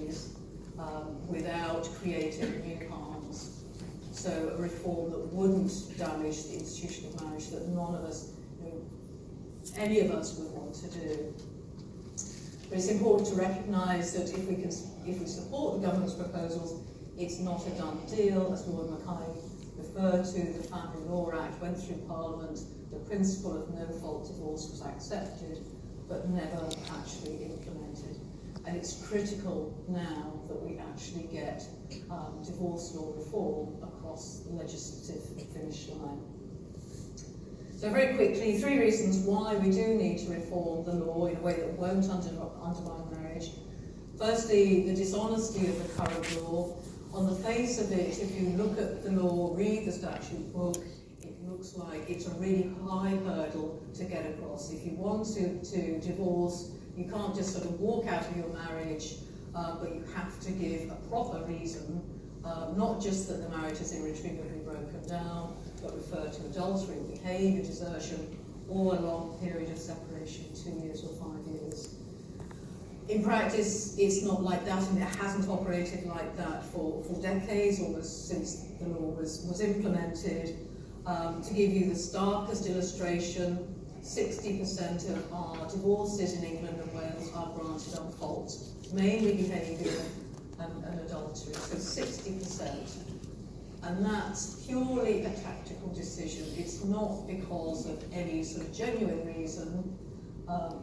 families without creating new harms. So a reform that wouldn't damage the institution of marriage, that none of us, any of us would want to do. But it's important to recognise that if we support the government's proposals, it's not a done deal. As Lord Mackay referred to, the Family Law Act went through Parliament, the principle of no-fault divorce was accepted, but never actually implemented. And it's critical now that we actually get divorce law reform across the legislative finish line. So very quickly, 3 reasons why we do need to reform the law in a way that won't undermine marriage. Firstly, the dishonesty of the current law. On the face of it, if you look at the law, read the statute book, it looks like it's a really high hurdle to get across. If you want to divorce, you can't just sort of walk out of your marriage, but you have to give a proper reason, not just that the marriage is irretrievably broken down, but refer to adultery, behaviour, desertion, or a long period of separation, 2 years or 5 years. In practice, it's not like that, and it hasn't operated like that for decades, almost since the law was implemented. To give you the starkest illustration, 60% of our divorces in England and Wales are granted on fault, mainly behaviour and adultery, so 60%. And that's purely a tactical decision. It's not because of any sort of genuine reason.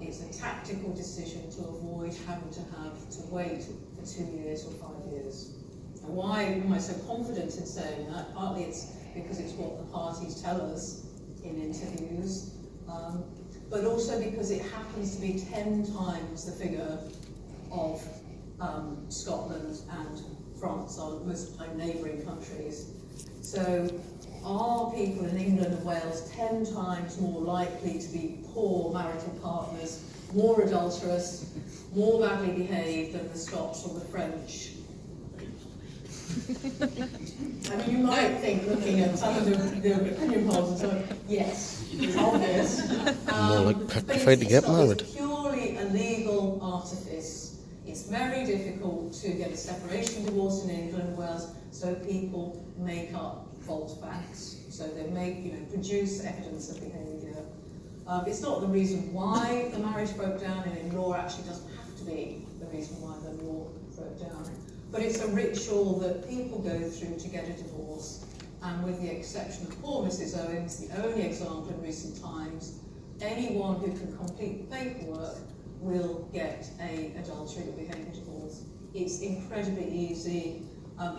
It's a tactical decision to avoid having to wait for 2 years or 5 years. And why am I so confident in saying that? Partly it's because it's what the parties tell us in interviews, but also because it happens to be 10 times the figure of Scotland and France, our most neighbouring countries. So are people in England and Wales 10 times more likely to be poor marital partners, more adulterous, more badly behaved than the Scots or the French? I mean, you might think, looking at some of the opinion polls and so on, yes, it's obvious. More like petrified to get married. It's purely a legal artifice. It's very difficult to get a separation divorce in England and Wales, so people make up false facts. So they produce evidence of behaviour. It's not the reason why the marriage broke down, and in law actually doesn't have to be the reason why the law broke down. But it's a ritual that people go through to get a divorce. And with the exception of poor Mrs. Owens, the only example in recent times, anyone who can complete the paperwork will get an adultery or behaviour divorce. It's incredibly easy.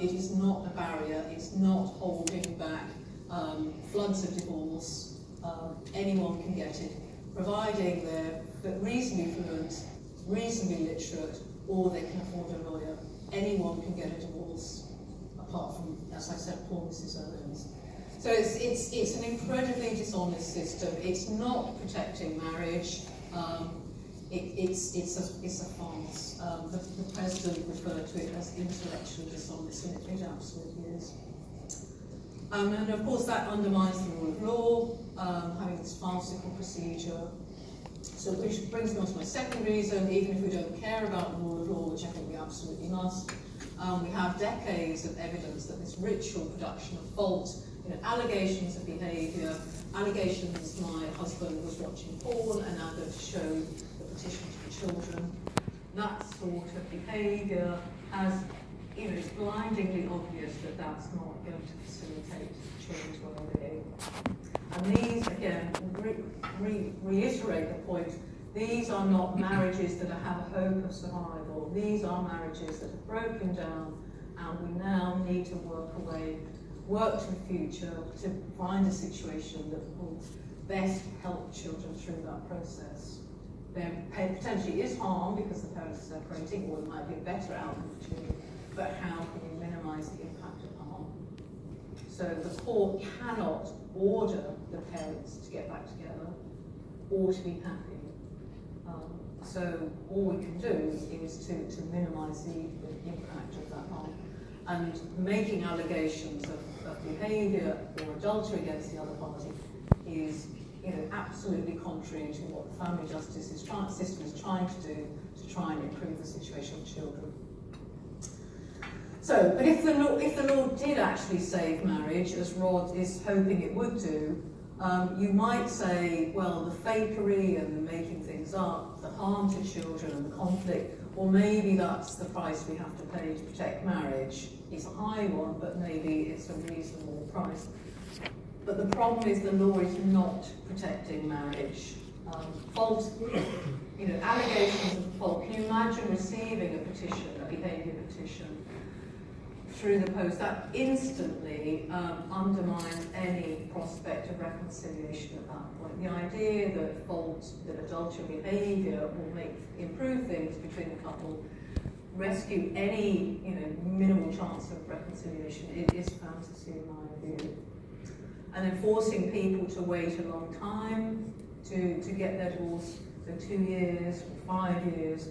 It is not a barrier. It's not holding back floods of divorce. Anyone can get it, providing they're reasonably fluent, reasonably literate, or they can afford a lawyer. Anyone can get a divorce, apart from, as I said, poor Mrs. Owens. So it's an incredibly dishonest system. It's not protecting marriage. It's a farce. The President referred to it as intellectually dishonest, and it absolutely is. And of course that undermines the rule of law, having this farcical procedure. So which brings me on to my second reason. Even if we don't care about the rule of law, which I think we absolutely must, we have decades of evidence that this ritual production of fault, allegations of behaviour, allegations my husband was watching porn and now going to show the petition to the children, that sort of behaviour it's blindingly obvious that that's not going to facilitate children's well-being. And these, again, reiterate the point, these are not marriages that have a hope of survival. These are marriages that have broken down, and we now need to work to the future to find a situation that will best help children through that process. There potentially is harm because the parents are separating, or it might be a better outcome for children, but how can we minimise the impact of harm? So the court cannot order the parents to get back together or to be happy. So all we can do is to minimise the impact of that harm. And making allegations of behaviour or adultery against the other party is absolutely contrary to what the family justice system is trying to do to try and improve the situation of children. But if the law did actually save marriage, as Rod is hoping it would do, you might say, well, the fakery and the making things up, the harm to children and the conflict, or maybe that's the price we have to pay to protect marriage. It's a high one, but maybe it's a reasonable price. But the problem is the law is not protecting marriage. False, allegations of fault. Can you imagine receiving a petition, a behaviour petition, through the post? That instantly undermines any prospect of reconciliation at that point. The idea that adulterous behaviour will improve things between the couple, rescue any minimal chance of reconciliation, it is fantasy in my view. And then forcing people to wait a long time to get their divorce, so 2 years or 5 years,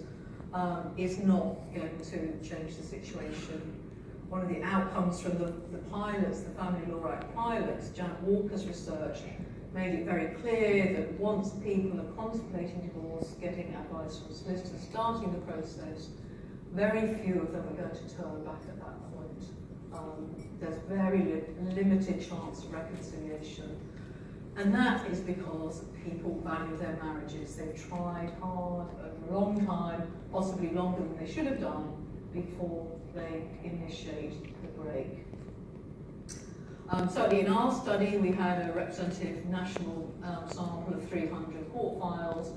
is not going to change the situation. One of the outcomes from the pilots, the Family Law Act pilots, Janet Walker's research, made it very clear that once people are contemplating divorce, getting advice from solicitors, starting the process, very few of them are going to turn back at that point. There's very limited chance of reconciliation. And that is because people value their marriages. They've tried hard over a long time, possibly longer than they should have done, before they initiate the break. Certainly in our study, we had a representative national sample of 300 court files.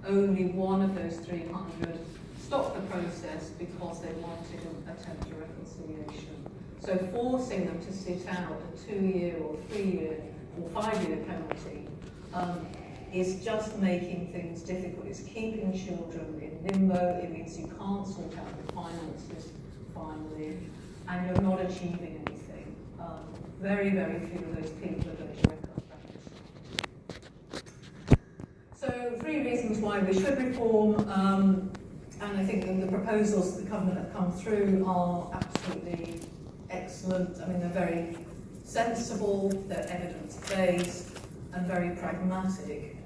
Only one of those 300 stopped the process because they wanted an attempt at reconciliation. So forcing them to sit out a 2-year or 3-year or 5-year penalty is just making things difficult. It's keeping children in limbo. It means you can't sort out the finances finally, and you're not achieving anything. Very, very few of those people are going to reconcile. So 3 reasons why we should reform, and I think the proposals that the government have come through are absolutely excellent. I mean, they're very sensible, they're evidence-based, and very pragmatic.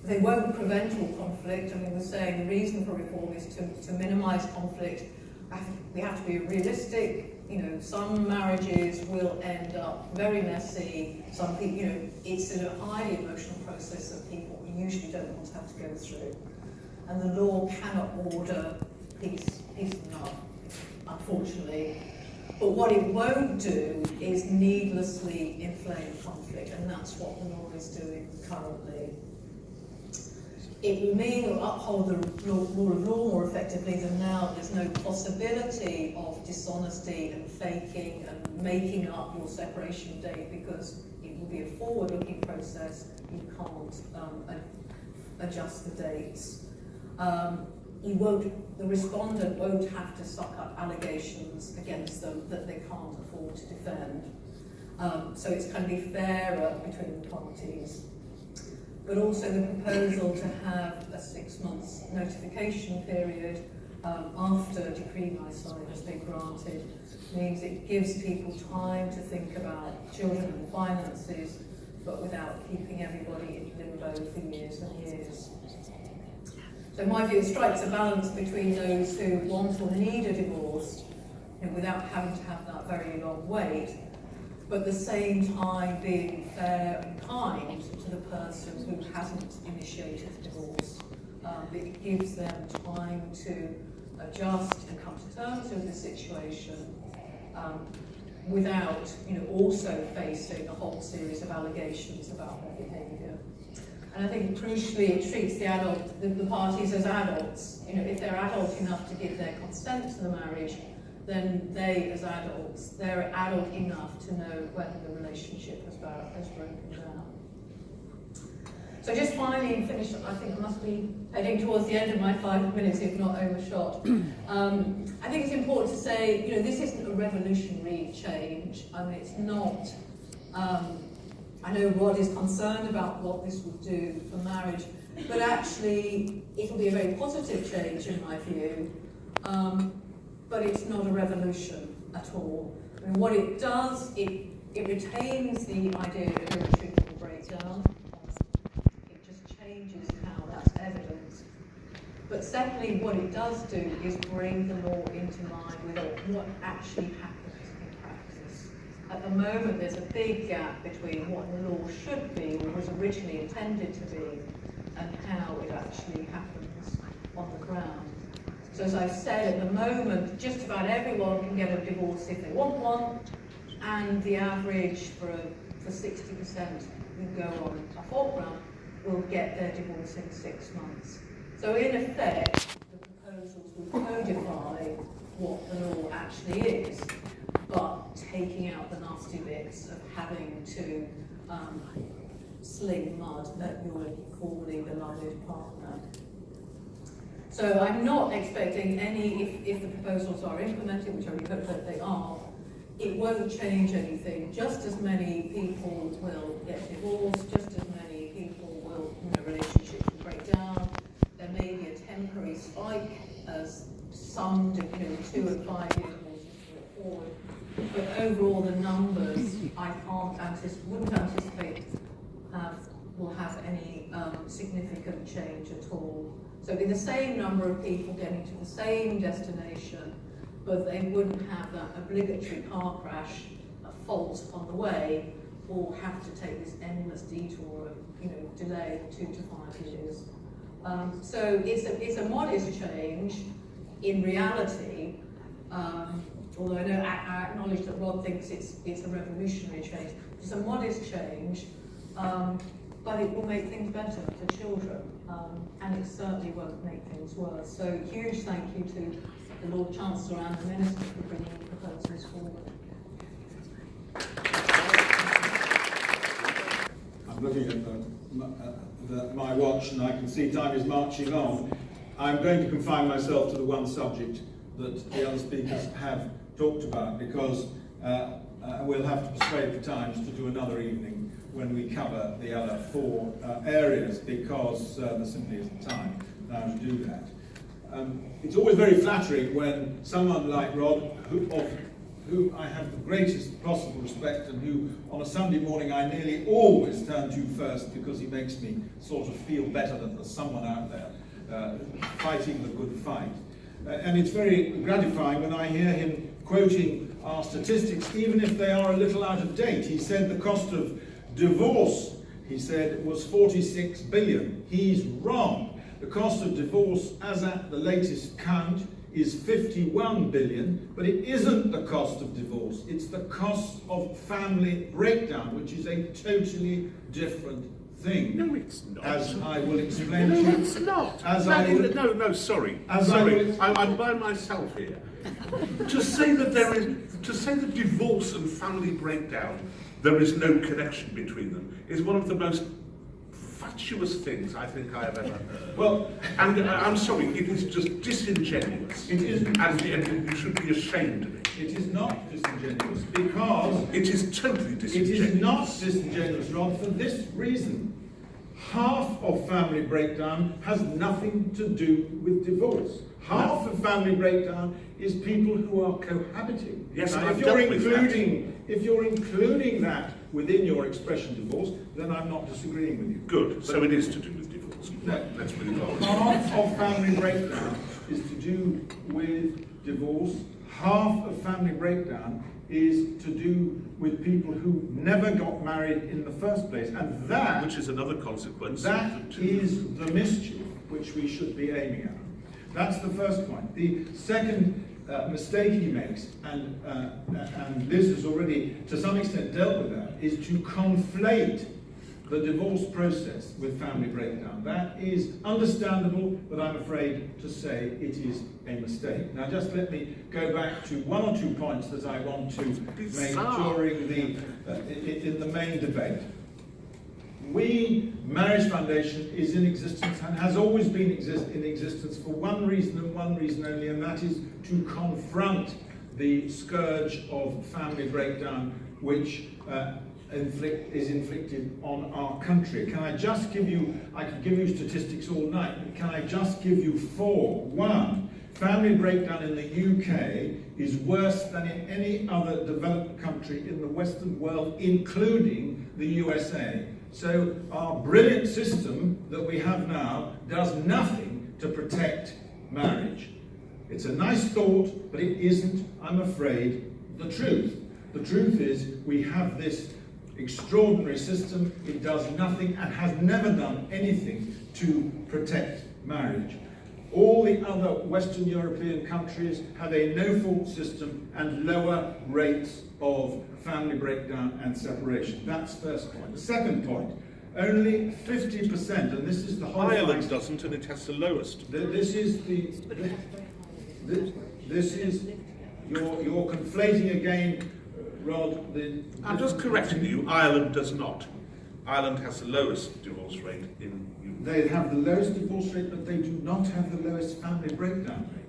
They won't prevent all conflict. I mean, we're saying the reason for reform is to minimise conflict. I think we have to be realistic. Some marriages will end up very messy. Some people, it's a highly emotional process that people usually don't want to have to go through. And the law cannot order peace and love, unfortunately. But what it won't do is needlessly inflame conflict, and that's what the law is doing currently. It will mean it will uphold the rule of law more effectively than now. There's no possibility of dishonesty and faking and making up your separation date, because it will be a forward-looking process. You can't adjust the dates. The respondent won't have to suck up allegations against them that they can't afford to defend. So it's going to be fairer between the parties. But also the proposal to have a 6-month notification period after decree nisi has been granted means it gives people time to think about children and finances, but without keeping everybody in limbo for years and years. So in my view, it strikes a balance between those who want or need a divorce, without having to have that very long wait, but at the same time being fair and kind to the person who hasn't initiated the divorce. It gives them time to adjust and come to terms with the situation without also facing a whole series of allegations about their behaviour. And I think crucially it treats the parties as adults. If they're adult enough to give their consent to the marriage, then they as adults, they're adult enough to know whether the relationship has broken down. So just finally finish, I think I must be heading towards the end of my 5 minutes, if not overshot. I think it's important to say, this isn't a revolutionary change. I mean, it's not, I know Rod is concerned about what this will do for marriage, but actually it'll be a very positive change in my view, but it's not a revolution at all. I mean, what it does, it retains the idea of irretrievable breakdown. It just changes how that's evidenced. But secondly, what it does do is bring the law into line with what actually happens in practice. At the moment, there's a big gap between what the law should be, or was originally intended to be, and how it actually happens on the ground. So as I've said, at the moment, just about everyone can get a divorce if they want one, and the average for 60% who go on a foreground will get their divorce in 6 months. So in effect, the proposals will codify what the law actually is, but taking out the nasty bits of having to sling mud at your formerly beloved partner. So I'm not expecting any, if the proposals are implemented, which I really hope that they are, it won't change anything. Just as many people will get divorced, just as many people will, relationships will break down. There may be a temporary spike as some, 2 and 5 years forward. But overall, the numbers I wouldn't anticipate will have any significant change at all. So it'll be the same number of people getting to the same destination, but they wouldn't have that obligatory car crash, a fault on the way, or have to take this endless detour of delay of 2 to 5 years. So it's a modest change in reality. Although I acknowledge that Rod thinks it's a revolutionary change. It's a modest change, but it will make things better for children, and it certainly won't make things worse. So huge thank you to the Lord Chancellor and the Minister for bringing the proposals forward. I'm looking at my watch and I can see time is marching on. I'm going to confine myself to the one subject that the other speakers have talked about, because we'll have to persuade the Times to do another evening when we cover the other 4 areas, because there simply isn't time now to do that. It's always very flattering when someone like Rod, who I have the greatest possible respect, and who on a Sunday morning I nearly always turn to first, because he makes me sort of feel better that there's someone out there fighting the good fight. And it's very gratifying when I hear him quoting our statistics, even if they are a little out of date. He said the cost of divorce, he said, was 46 billion. He's wrong. The cost of divorce, as at the latest count, is 51 billion, but it isn't the cost of divorce. It's the cost of family breakdown, which is a totally different thing. No, it's not. As I will explain to you. No, it's not. Sorry. I'm by myself here. To say that divorce and family breakdown, there is no connection between them, is one of the most fatuous things I think I have ever heard. Well, and I'm sorry, it is just disingenuous. It is, and you should be ashamed of it. It is not disingenuous, because it is totally disingenuous. It is not disingenuous, Rod, for this reason. Half of family breakdown has nothing to do with divorce. Half of family breakdown is people who are cohabiting. Yes, now, if you're including that within your expression divorce, then I'm not disagreeing with you. Good. But so it is to do with divorce. No, let's move on. Half of family breakdown is to do with divorce. Half of family breakdown is to do with people who never got married in the first place, and that, which is another consequence. That is the mischief which we should be aiming at. That's the first point. The second mistake he makes, and Liz has already to some extent dealt with that, is to conflate the divorce process with family breakdown. That is understandable, but I'm afraid to say it is a mistake. Now just let me go back to 1 or 2 points that I want to make during in the main debate. Marriage Foundation is in existence and has always been in existence for one reason and one reason only, and that is to confront the scourge of family breakdown which is inflicted on our country. Can I just give you, I could give you statistics all night, but can I just give you 4? 1, family breakdown in the UK is worse than in any other developed country in the Western world, including the USA. So our brilliant system that we have now does nothing to protect marriage. It's a nice thought, but it isn't, I'm afraid, the truth. The truth is we have this extraordinary system. It does nothing and has never done anything to protect marriage. All the other Western European countries have a no-fault system and lower rates of family breakdown and separation. That's the first point. The second point, only 50%, and this is the horrifying... Ireland doesn't, and it has the lowest. This is you're conflating again, Rod. I'm just correcting you, Ireland does not. Ireland has the lowest divorce rate in Europe. They have the lowest divorce rate, but they do not have the lowest family breakdown rate.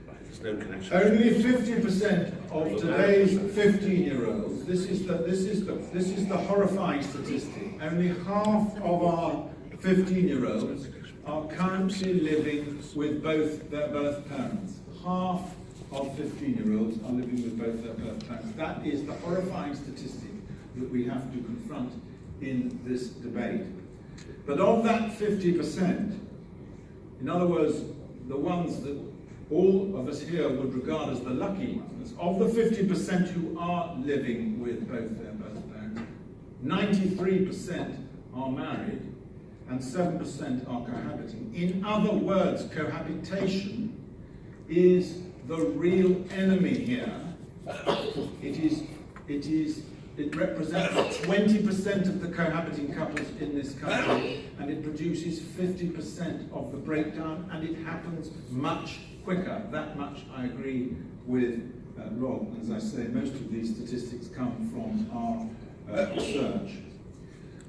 Right, there's no connection. Only 50% of today's 15-year-olds. This is the horrifying statistic. Only half of our 15-year-olds are currently living with both their birth parents. Half of 15-year-olds are living with both their birth parents. That is the horrifying statistic that we have to confront in this debate. But of that 50%, in other words, the ones that all of us here would regard as the lucky ones, of the 50% who are living with both their birth parents, 93% are married and 7% are cohabiting. In other words, cohabitation is the real enemy here. It represents 20% of the cohabiting couples in this country, and it produces 50% of the breakdown, and it happens much quicker. That much I agree with Rod. As I say, most of these statistics come from our research.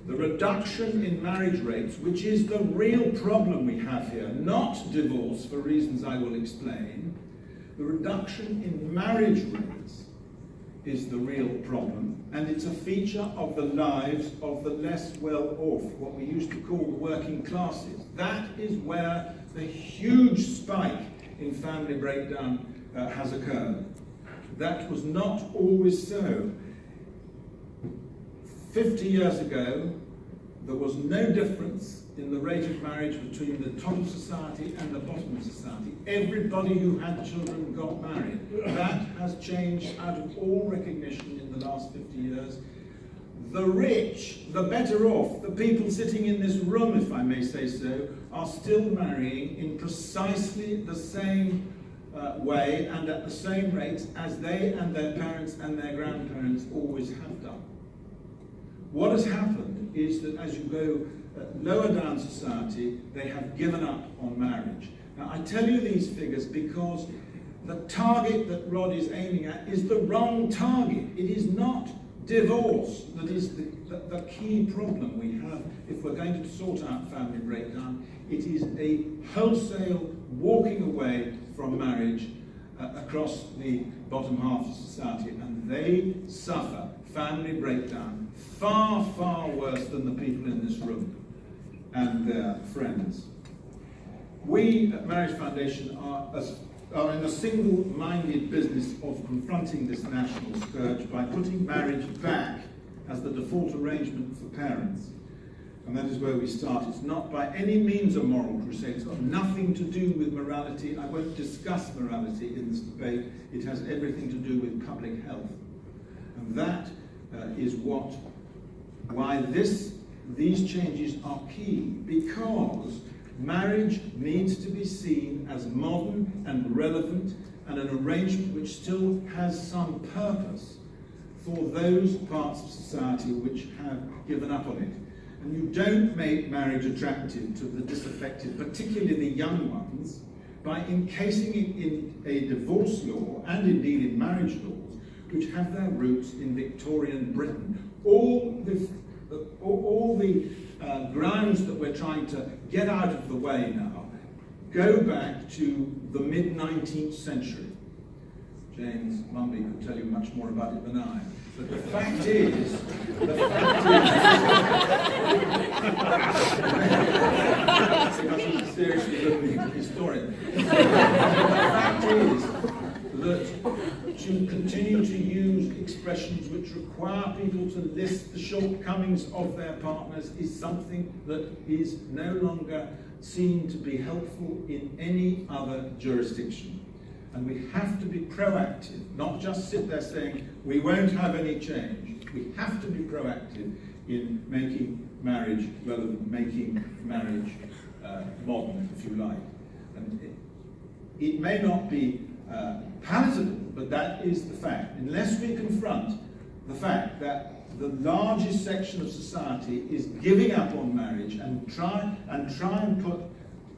The reduction in marriage rates, which is the real problem we have here, not divorce for reasons I will explain, the reduction in marriage rates is the real problem, and it's a feature of the lives of the less well-off, what we used to call the working classes. That is where the huge spike in family breakdown has occurred. That was not always so. 50 years ago, there was no difference in the rate of marriage between the top of society and the bottom of society. Everybody who had children got married. That has changed out of all recognition in the last 50 years. The rich, the better off, the people sitting in this room, if I may say so, are still marrying in precisely the same way and at the same rates as they and their parents and their grandparents always have done. What has happened is that as you go lower down society, they have given up on marriage. Now, I tell you these figures because the target that Rod is aiming at is the wrong target. It is not divorce that is the key problem we have if we're going to sort out family breakdown. It is a wholesale walking away from marriage across the bottom half of society, and they suffer family breakdown far, far worse than the people in this room and their friends. We at Marriage Foundation are in a single-minded business of confronting this national scourge by putting marriage back as the default arrangement for parents. And that is where we start. It's not by any means a moral crusade. It's got nothing to do with morality. I won't discuss morality in this debate. It has everything to do with public health. And that is why these changes are key, because marriage needs to be seen as modern and relevant and an arrangement which still has some purpose for those parts of society which have given up on it. And you don't make marriage attractive to the disaffected, particularly the young ones, by encasing it in a divorce law and indeed in marriage laws which have their roots in Victorian Britain. All the grounds that we're trying to get out of the way now go back to the mid-19th century. James Mumby could tell you much more about it than I. But the fact is, seriously looking at the historian. The fact is that to continue to use expressions which require people to list the shortcomings of their partners is something that is no longer seen to be helpful in any other jurisdiction. And we have to be proactive, not just sit there saying, we won't have any change. We have to be proactive in making marriage relevant, making marriage modern, if you like. And it may not be palatable, but that is the fact. Unless we confront the fact that the largest section of society is giving up on marriage and try and put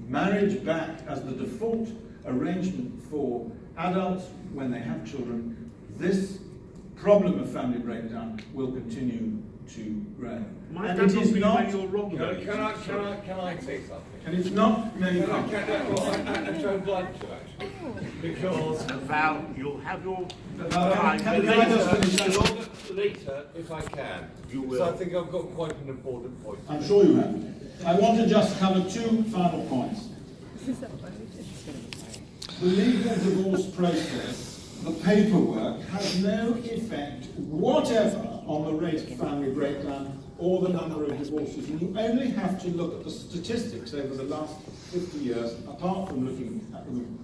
marriage back as the default arrangement for adults when they have children, this problem of family breakdown will continue to grow. And it is not. You're wrong. Can I say something? And it's not. No, you can't. I don't like to actually, because Val, you'll have your Can I just finish that? later, if I can, You will. because I think I've got quite an important point. I'm sure you have. I want to just cover two final points. The legal divorce process, the paperwork, has no effect whatever on the rate of family breakdown or the number of divorces. And you only have to look at the statistics over the last 50 years, apart from looking at them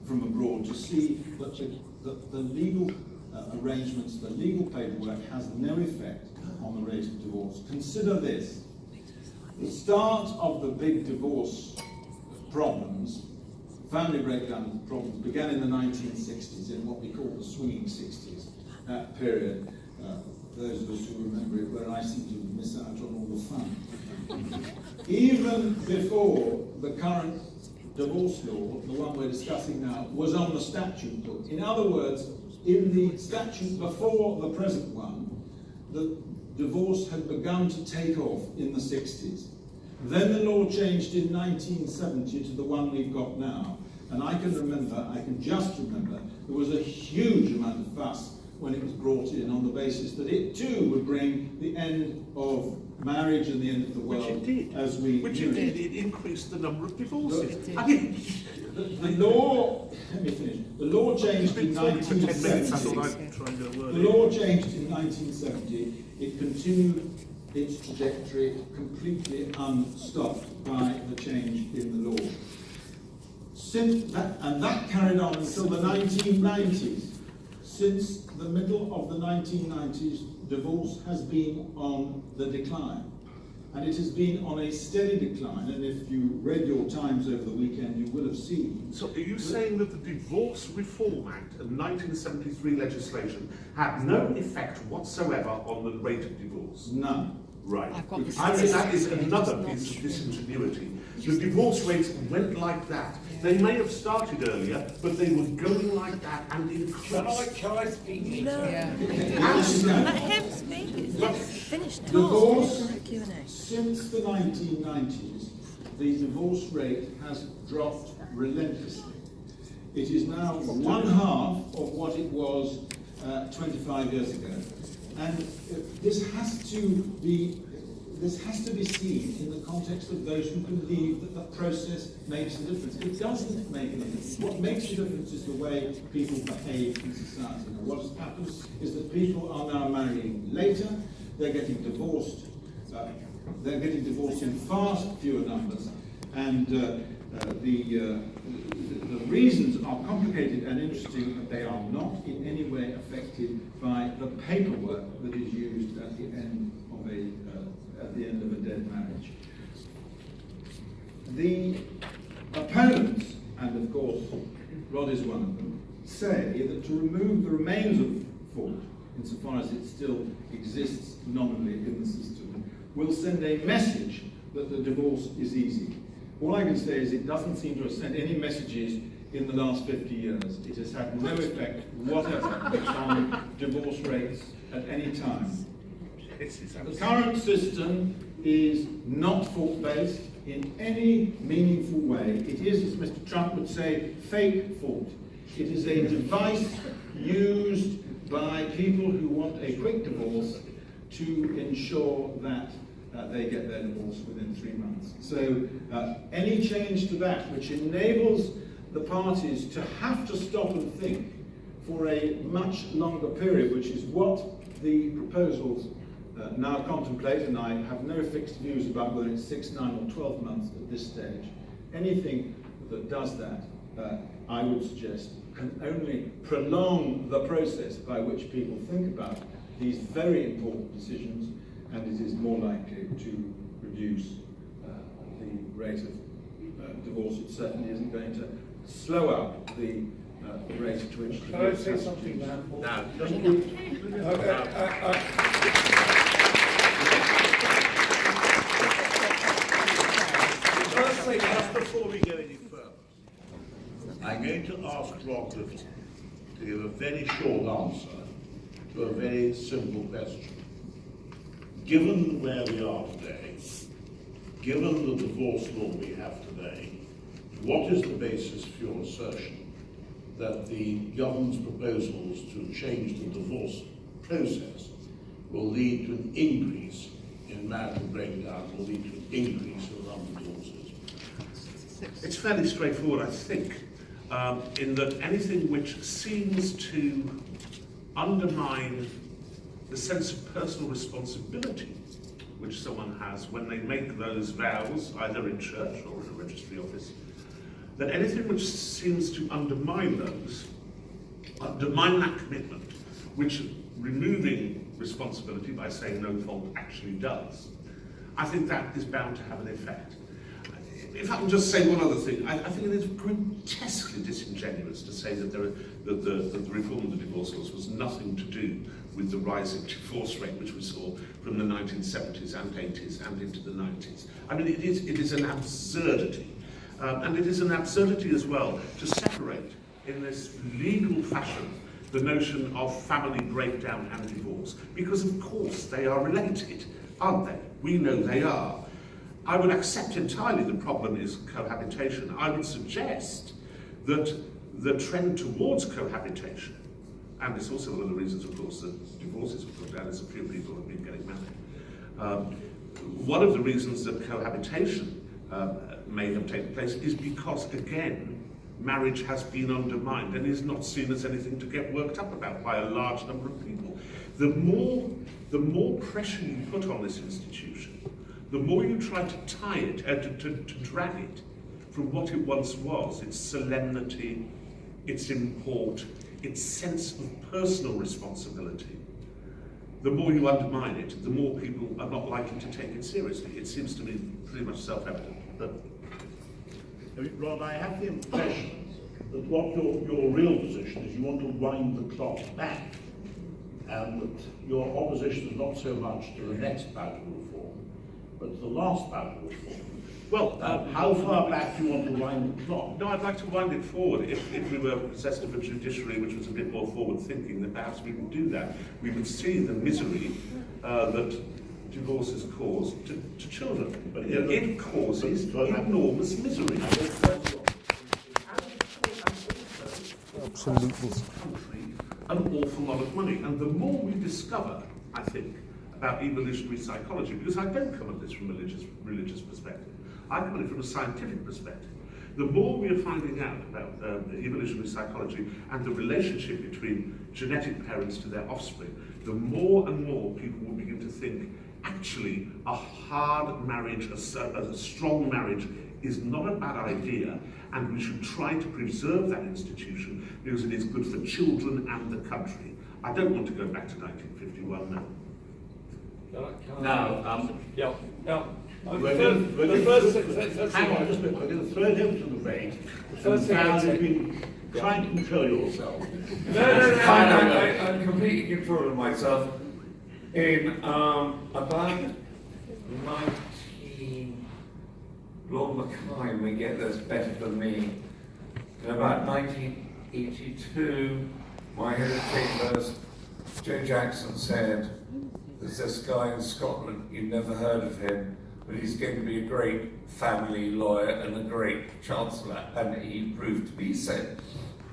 from abroad, to see that the legal arrangements, the legal paperwork has no effect on the rate of divorce. Consider this. The start of the big divorce problems, family breakdown problems, began in the 1960s, in what we call the swinging 60s, that period. Those of us who remember it, where I seem to miss out on all the fun. Even before the current divorce law, the one we're discussing now, was on the statute book. In other words, in the statute before the present one, the divorce had begun to take off in the 60s. Then the law changed in 1970 to the one we've got now. And I can just remember, there was a huge amount of fuss when it was brought in on the basis that it too would bring the end of marriage and the end of the world. Which it did. As we Which knew it did. It increased the number of divorces. Look, I mean, the law, let me finish. The law changed in for 10 minutes. I 1970. thought I'd try and get a word The in. law changed in 1970. It continued its trajectory completely unstopped by the change in the law. Since that, and that carried on until the 1990s. Since the middle of the 1990s, divorce has been on the decline. And it has been on a steady decline. And if you read your Times over the weekend, you will have seen. So are you saying that the Divorce Reform Act and 1973 legislation had no effect whatsoever on the rate of divorce? None. Right. I've got the I think that is statistics. another piece of disingenuity. The divorce rates went like that. They may have started earlier, but they were going like that and increased. Can I speak? Let him speak. It's finished now. Divorce, Q&A. since the 1990s, the divorce rate has dropped relentlessly. It is now one half of what it was 25 years ago. And this has to be seen in the context of those who believe that the process makes a difference. It doesn't make any difference. What makes a difference is the way people behave in society. Now, what has happened is that people are now marrying later. They're getting divorced. They're getting divorced in far fewer numbers, and the reasons are complicated and interesting, but they are not in any way affected by the paperwork that is used at the end of a dead marriage. The opponents, and of course Rod is one of them, say that to remove the remains of fault, insofar as it still exists nominally in the system, will send a message that the divorce is easy. All I can say is it doesn't seem to have sent any messages in the last 50 years. It has had no effect whatever on divorce rates at any time. The current system is not fault-based in any meaningful way. It is, as Mr. Trump would say, fake fault. It is a device used by people who want a quick divorce to ensure that they get their divorce within 3 months. So any change to that which enables the parties to have to stop and think for a much longer period, which is what the proposals now contemplate, and I have no fixed views about whether it's 6, 9 or 12 months at this stage. Anything that does that, I would suggest, can only prolong the process by which people think about these very important decisions, and it is more likely to reduce the rate of divorce. It certainly isn't going to slow up the rate at which Can I say something now? Now, just Firstly, just before we go any further, I'm going to ask Rob to give a very short answer to a very simple question. Given where we are today, given the divorce law we have today, what is the basis for your assertion that the government's proposals to change the divorce process will lead to an increase in marital breakdown, will lead to an increase in the number of divorces? It's fairly straightforward, I think, in that anything which seems to undermine the sense of personal responsibility which someone has when they make those vows, either in church or in a registry office, that anything which seems to undermine those, undermine that commitment, which removing responsibility by saying no fault actually does, I think that is bound to have an effect. If I can just say one other thing, I think it is grotesquely disingenuous to say that the reform of the divorce laws was nothing to do with the rising divorce rate which we saw from the 1970s and 80s and into the 90s. I mean, it is an absurdity. And it is an absurdity as well to separate in this legal fashion the notion of family breakdown and divorce, because of course they are related, aren't they? We know they are. I would accept entirely the problem is cohabitation. I would suggest that the trend towards cohabitation, and it's also one of the reasons, of course, that divorces were put down, is a few people have been getting married. One of the reasons that cohabitation may have taken place is because, again, marriage has been undermined and is not seen as anything to get worked up about by a large number of people. The more pressure you put on this institution, the more you try to tie it, to drag it from what it once was, its solemnity, its import, its sense of personal responsibility, the more you undermine it, the more people are not likely to take it seriously. It seems to me pretty much self-evident. Rod, I have the impression that what your real position is, you want to wind the clock back, and that your opposition is not so much to the next bout of reform, but to the last bout of reform. Well, how far back do you want to wind the clock? No, I'd like to wind it forward. If we were possessed of a judiciary which was a bit more forward-thinking, then perhaps we would do that. We would see the misery that divorces cause to children. But it causes enormous misery. Absolutely. An awful lot of money. And the more we discover, I think, about evolutionary psychology, because I don't come at this from a religious perspective, I come at it from a scientific perspective. The more we are finding out about evolutionary psychology and the relationship between genetic parents to their offspring, the more and more people will begin to think, actually, a hard marriage, a strong marriage, is not a bad idea, and we should try to preserve that institution because it is good for children and the country. I don't want to go back to 1951 now. We're going to hang on just a minute. We're going to throw it over to the break. Now you've been trying to control yourself. No, I'm completely controlling myself. In about 19, Lord Mackay may get this better than me. In about 1982, my head of chambers, Joe Jackson, said, "There's this guy in Scotland, you've never heard of him, but he's going to be a great family lawyer and a great chancellor," and he proved to be so.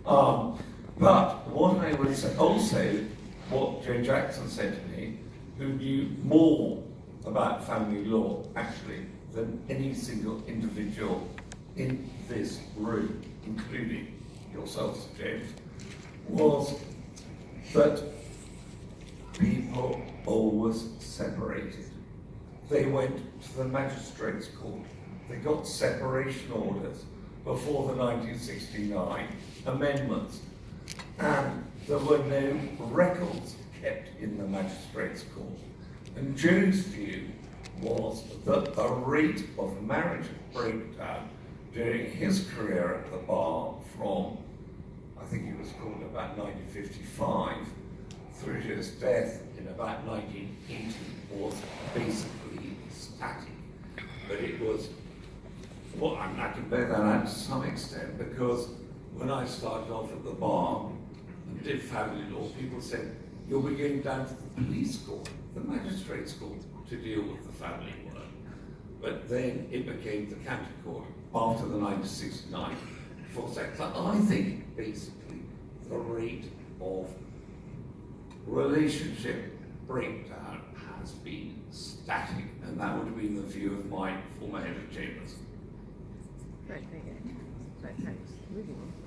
But what I would say, also, what Joe Jackson said to me, who knew more about family law, actually, than any single individual in this room, including yourself, James, was that people always separated. They went to the magistrates' court. They got separation orders before the 1969 amendments. And there were no records kept in the magistrates' court. And Joe's view was that the rate of marriage breakdown during his career at the bar from, I think it was called about 1955, through to his death in about 1980 was basically static. But it was, well, I can bear that out to some extent, because when I started off at the bar and did family law, people said, you'll be going down to the police court, the magistrates' court, to deal with the family work. But then it became the county court after the 1969 Divorce Act. So I think basically the rate of relationship breakdown has been static, and that would be the view of my former head of chambers. Right, very good. Right, thanks. Moving on.